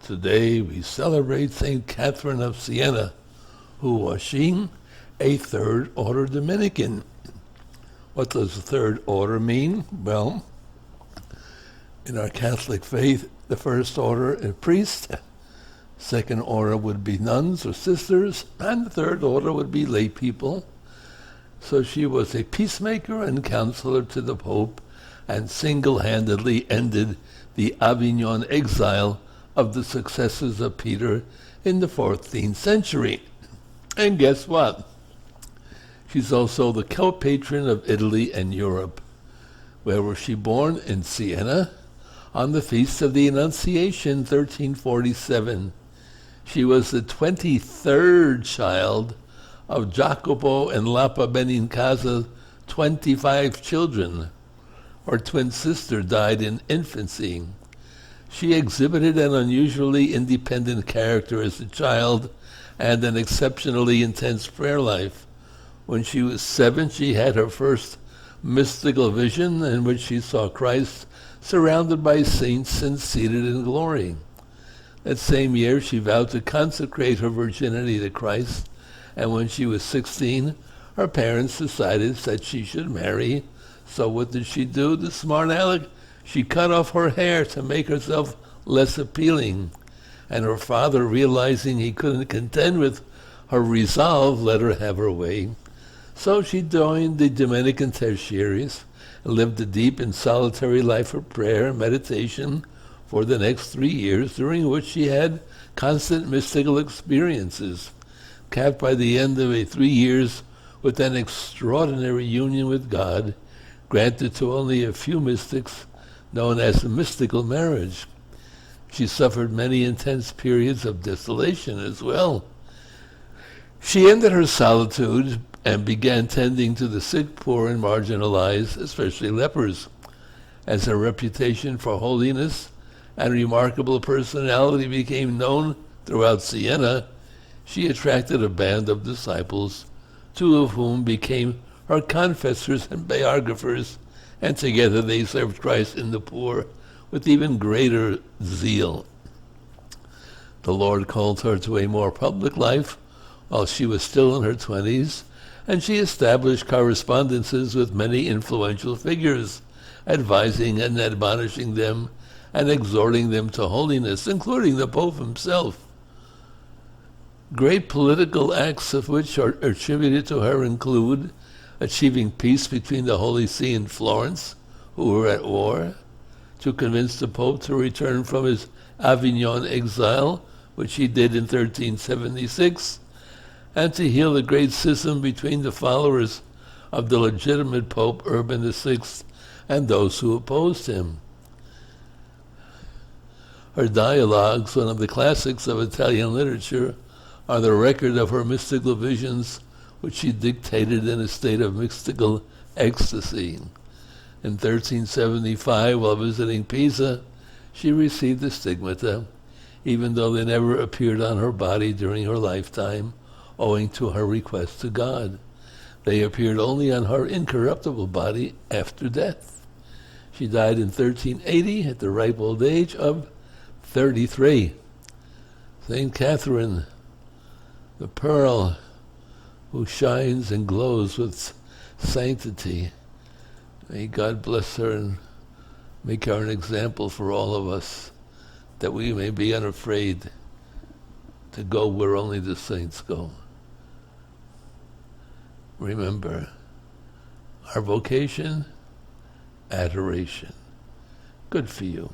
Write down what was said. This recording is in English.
Today we celebrate St. Catherine of Siena, who was she? A third order Dominican. What does the third order mean? Well, in our Catholic faith, the first order is priests, second order would be nuns or sisters, and the third order would be lay people. So she was a peacemaker and counselor to the Pope, and single-handedly ended the Avignon exile of the successors of Peter in the 14th century. And guess what? She's also the co-patron of Italy and Europe. Where was she born? In Siena, on the Feast of the Annunciation, 1347. She was the 23rd child of Jacopo and Lapa Benincasa's 25 children. Her twin sister died in infancy. She exhibited an unusually independent character as a child and an exceptionally intense prayer life. When she was 7, she had her first mystical vision in which she saw Christ surrounded by saints and seated in glory. That same year, she vowed to consecrate her virginity to Christ, and when she was 16, her parents decided that she should marry. So what did she do, the smart aleck? She cut off her hair to make herself less appealing. And her father, realizing he couldn't contend with her resolve, let her have her way. So she joined the Dominican tertiaries and lived a deep and solitary life of prayer and meditation for the next 3 years, during which she had constant mystical experiences, capped by the end of 3 years with an extraordinary union with God, granted to only a few mystics, known as the mystical marriage. She suffered many intense periods of desolation as well. She ended her solitude and began tending to the sick, poor, and marginalized, especially lepers. As her reputation for holiness and remarkable personality became known throughout Siena, she attracted a band of disciples, 2 of whom became her confessors and biographers, and together they served Christ in the poor with even greater zeal. The Lord called her to a more public life while she was still in her 20s, and she established correspondences with many influential figures, advising and admonishing them and exhorting them to holiness, including the Pope himself. Great political acts of which are attributed to her include achieving peace between the Holy See and Florence, who were at war, to convince the Pope to return from his Avignon exile, which he did in 1376, and to heal the great schism between the followers of the legitimate Pope Urban VI and those who opposed him. Her dialogues, one of the classics of Italian literature, are the record of her mystical visions, which she dictated in a state of mystical ecstasy. In 1375, while visiting Pisa, she received the stigmata, even though they never appeared on her body during her lifetime, owing to her request to God. They appeared only on her incorruptible body after death. She died in 1380 at the ripe old age of 33. St. Catherine, the pearl who shines and glows with sanctity. May God bless her and make her an example for all of us, that we may be unafraid to go where only the saints go. Remember, our vocation, adoration. Good for you.